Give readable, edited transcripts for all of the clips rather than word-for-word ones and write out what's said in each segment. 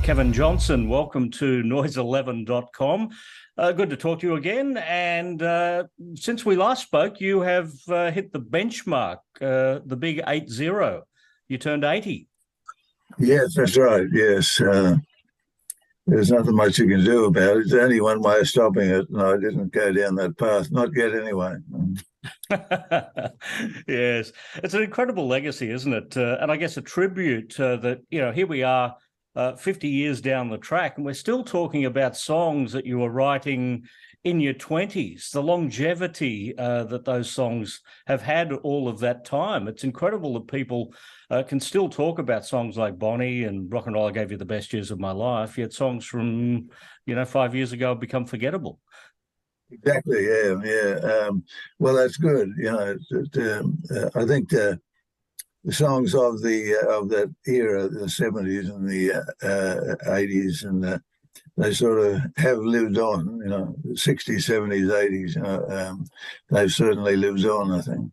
Kevin Johnson. Welcome to noise11.com. Good to talk to you again. And since we last spoke, you have hit the benchmark, the big 80. You turned 80. Yes, that's right. Yes. There's nothing much you can do about it. There's only one way of stopping it, and I didn't go down that path. Not yet, anyway. Yes, it's an incredible legacy, isn't it? And I guess a tribute that, here we are 50 years down the track, and we're still talking about songs that you were writing in your 20s, the longevity that those songs have had all of that time. It's incredible that people can still talk about songs like Bonnie and Rock and Roll I Gave You the Best Years of My Life, yet songs from, 5 years ago have become forgettable. Exactly. Yeah. Yeah. Well, that's good. I think the songs of that era, the 70s and the 80s, and they sort of have lived on. 60s, 70s, 80s. They've certainly lived on, I think.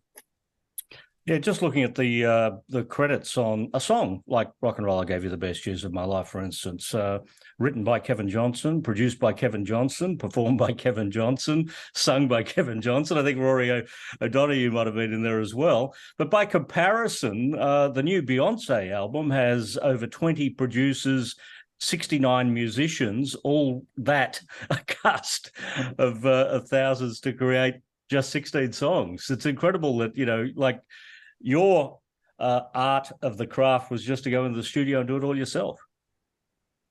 Yeah, just looking at the credits on a song like Rock and Roll I Gave You the Best Years of My Life, for instance, written by Kevin Johnson, produced by Kevin Johnson, performed by Kevin Johnson, sung by Kevin Johnson. I think Rory O'Donoghue might have been in there as well. But by comparison, the new Beyonce album has over 20 producers, 69 musicians, all that a cast of thousands to create just 16 songs. It's incredible that, your art of the craft was just to go into the studio and do it all yourself.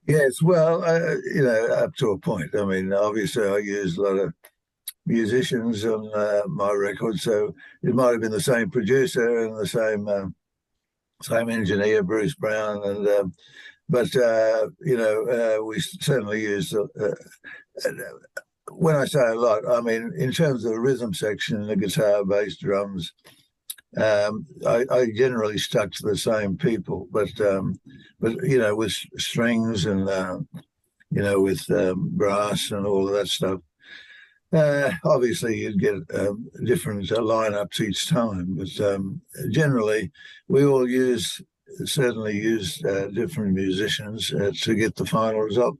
Yes, well, up to a point. I mean, obviously, I use a lot of musicians on my record, so it might have been the same producer and the same engineer, Bruce Brown, and we certainly use. When I say a lot, I mean in terms of the rhythm section, the guitar, bass, drums. I generally stuck to the same people, but with strings and with brass and all of that stuff. Obviously, you'd get different lineups each time, but generally, we all certainly use different musicians to get the final result.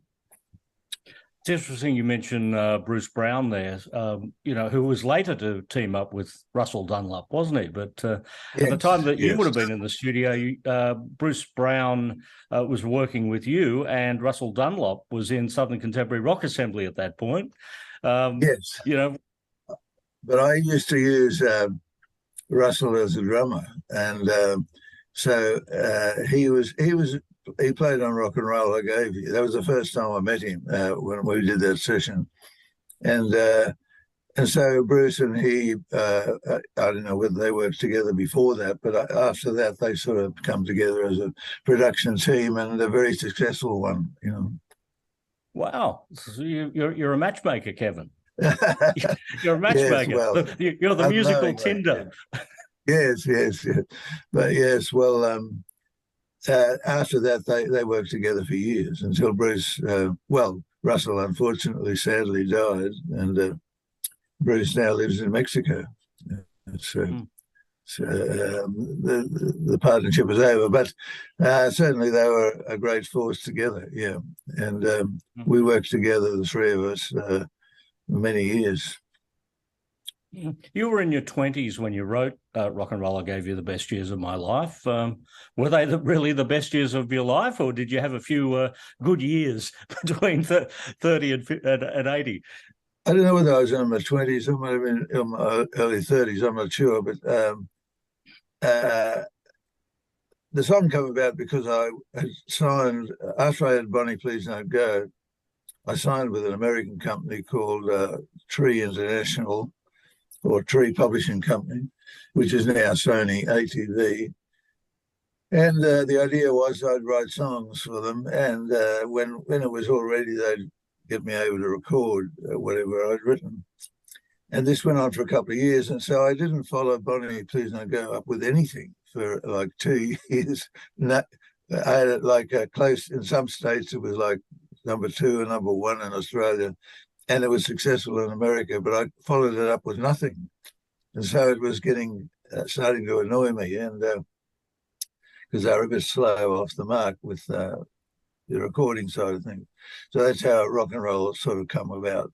It's interesting you mention Bruce Brown there, who was later to team up with Russell Dunlop, wasn't he? But yes, at the time that you would have been in the studio, Bruce Brown was working with you, and Russell Dunlop was in Southern Contemporary Rock Assembly at that point. Yes. But I used to use Russell as a drummer, and so he played on Rock and Roll I Gave You. That was the first time I met him when we did that session. And so Bruce and he, I don't know whether they worked together before that, but after that, they sort of come together as a production team, and a very successful one, Wow. So you're a matchmaker, Kevin. You're a matchmaker. Yes, well, you're the musical Tinder. Yes. But yes, well, after that, they worked together for years until Bruce, Russell unfortunately, sadly died, and Bruce now lives in Mexico. So the partnership was over, but certainly they were a great force together, yeah. And we worked together, the three of us, for many years. You were in your 20s when you wrote Rock and Roll I Gave You the Best Years of My Life. Were they really the best years of your life, or did you have a few good years between 30 and 80? I don't know whether I was in my 20s. I might have been in my early 30s. I'm not sure. But the song came about because I had signed, after I had Bonnie Please Don't Go, I signed with an American company called Tree International, or Tree Publishing Company, which is now Sony ATV. And the idea was I'd write songs for them, and when it was all ready, they'd get me able to record whatever I'd written. And this went on for a couple of years, and so I didn't follow Bonnie Please Don't Go up with anything for like 2 years. I had it like close, in some states it was like number 2 and number 1 in Australia, and it was successful in America, but I followed it up with nothing. And so it was starting to annoy me, and because they were a bit slow off the mark with the recording side of things. So that's how rock and roll sort of come about,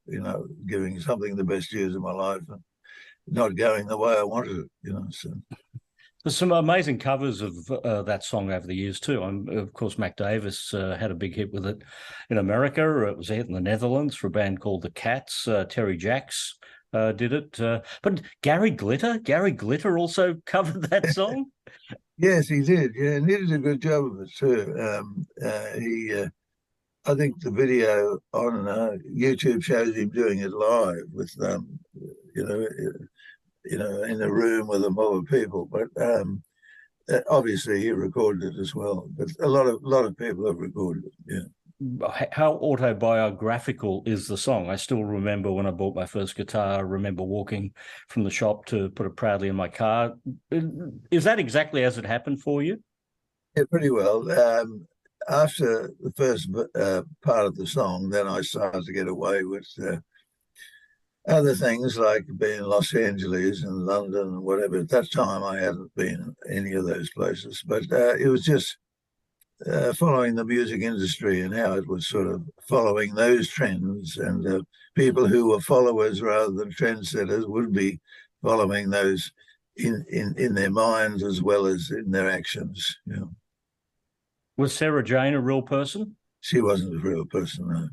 giving something the best years of my life and not going the way I wanted it, So There's some amazing covers of that song over the years too. Of course, Mac Davis had a big hit with it in America. It was a hit in the Netherlands for a band called the Cats. Terry Jacks did it. But Gary Glitter also covered that song. Yes, he did. Yeah, and he did a good job of it too. I think the video on YouTube shows him doing it live with, you know, in a room with a mob of people. But obviously he recorded it as well. But a lot of people have recorded it. Yeah. How autobiographical is the song? I still remember when I bought my first guitar. I remember walking from the shop to put it proudly in my car. Is that exactly as it happened for you? Yeah, pretty well. After the first part of the song, then I started to get away with other things like being in Los Angeles and London and whatever. At that time, I hadn't been any of those places, but it was just following the music industry and how it was sort of following those trends, and people who were followers rather than trendsetters would be following those in their minds as well as in their actions. Was Sarah Jane a real person? She wasn't a real person, no.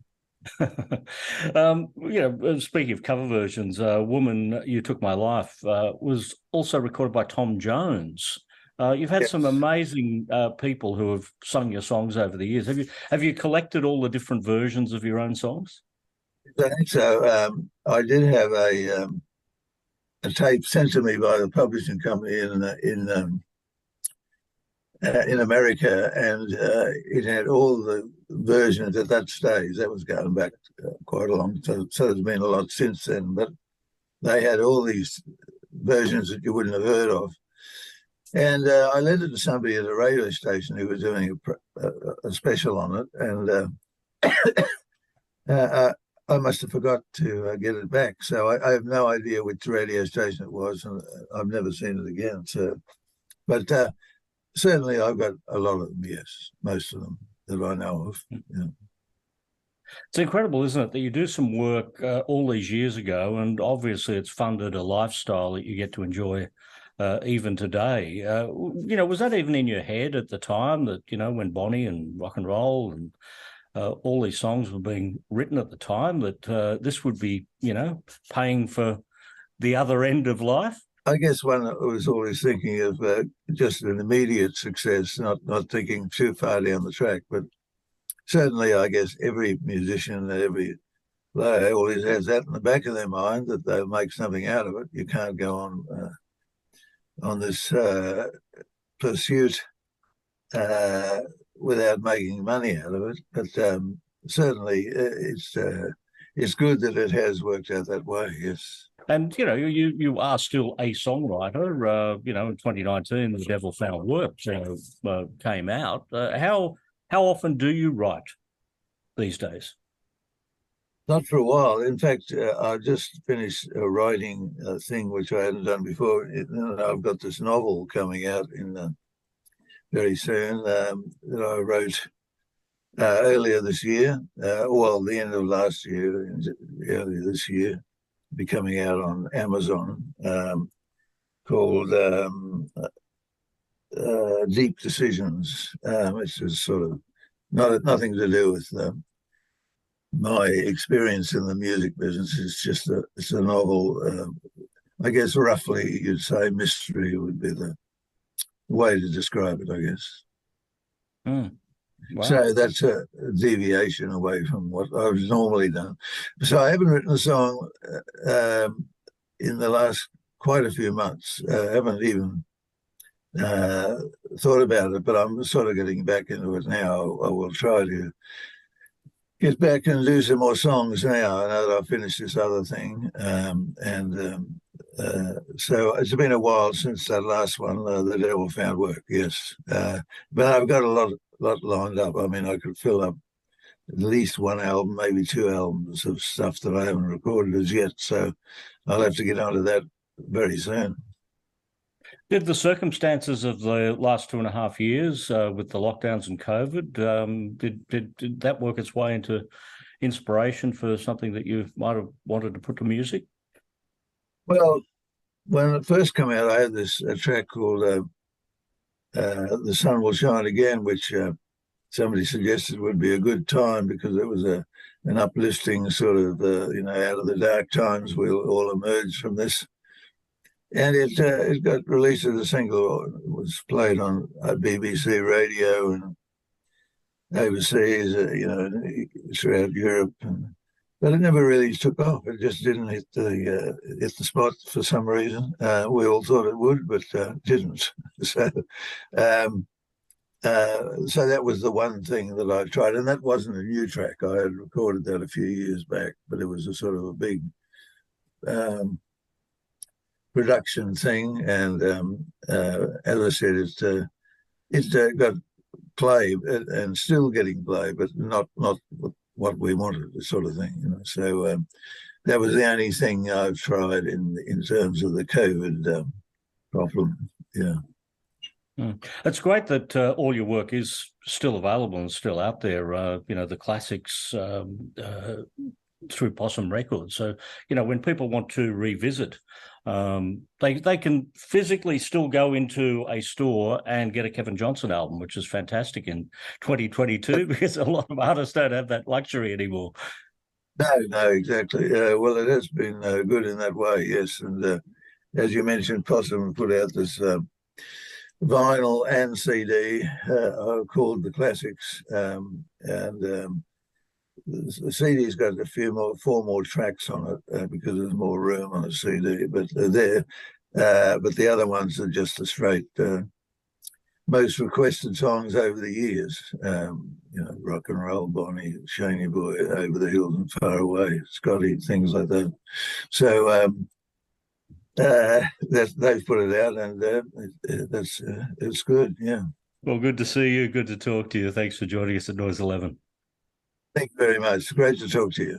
Speaking of cover versions, Woman You Took My Life was also recorded by Tom Jones. You've had some amazing people who have sung your songs over the years. Have you collected all the different versions of your own songs? I think so. I did have a tape sent to me by the publishing company in America, and it had all the versions at that stage. That was going back quite a long time. So there's been a lot since then, but they had all these versions that you wouldn't have heard of. And I lent it to somebody at a radio station who was doing a special on it, and I must have forgot to get it back. So I have no idea which radio station it was, and I've never seen it again. So, but certainly I've got a lot of them, yes, most of them that I know of. Yeah. It's incredible, isn't it, that you do some work all these years ago, and obviously it's funded a lifestyle that you get to enjoy even today. Was that even in your head at the time that, when Bonnie and rock and roll and all these songs were being written at the time, that this would be, paying for the other end of life? I guess one was always thinking of just an immediate success, not thinking too far down the track. But certainly, I guess every musician, every player always has that in the back of their mind, that they'll make something out of it. You can't go on this pursuit without making money out of it. But certainly, it's good that it has worked out that way. Yes. And, you are still a songwriter. In 2019, The Devil Found Work came out. How often do you write these days? Not for a while. In fact, I just finished writing a thing which I hadn't done before. I've got this novel coming out in very soon that I wrote earlier this year. The end of last year, earlier this year. Be coming out on Amazon, called Deep Decisions. It's just sort of nothing to do with my experience in the music business. It's a novel. I guess roughly you'd say mystery would be the way to describe it, I guess. Mm. Wow. So that's a deviation away from what I've normally done. So I haven't written a song in the last quite a few months. I haven't even thought about it, but I'm sort of getting back into it now. I will try to get back and do some more songs now. I know that I've finished this other thing. So it's been a while since that last one, The Devil Found Work, yes. But I've got a lot lined up. I mean, I could fill up at least one album, maybe two albums of stuff that I haven't recorded as yet. So I'll have to get onto that very soon. Did the circumstances of the last 2.5 years with the lockdowns and COVID, did that work its way into inspiration for something that you might have wanted to put to music? Well, when it first came out, I had this a track called "The Sun Will Shine Again," which somebody suggested would be a good time because it was an uplifting sort of, out of the dark times we'll all emerge from this. And it got released as a single. It was played on BBC radio and overseas, throughout Europe. But it never really took off. It just didn't hit the spot for some reason. We all thought it would, but didn't. So that was the one thing that I tried, and that wasn't a new track. I had recorded that a few years back, but it was a sort of a big production thing. And as I said, it got play and still getting play, but not what we wanted, sort of thing. So that was the only thing I've tried in terms of the COVID problem. Yeah. It's great that all your work is still available and still out there. The classics through Possum Records. So when people want to revisit, they can physically still go into a store and get a Kevin Johnson album, which is fantastic in 2022 because a lot of artists don't have that luxury anymore. No, exactly. Well, it has been good in that way, yes. And as you mentioned, Possum put out this vinyl and CD called The Classics, and the CD's got four more tracks on it because there's more room on a CD. But but the other ones are just the straight most requested songs over the years. Rock and Roll, Bonnie, Shaney Boy, Over the Hills and Far Away, Scotty, things like that. So they've put it out, and it's good. Yeah. Well, good to see you. Good to talk to you. Thanks for joining us at Noise 11. Thank you very much. Great to talk to you.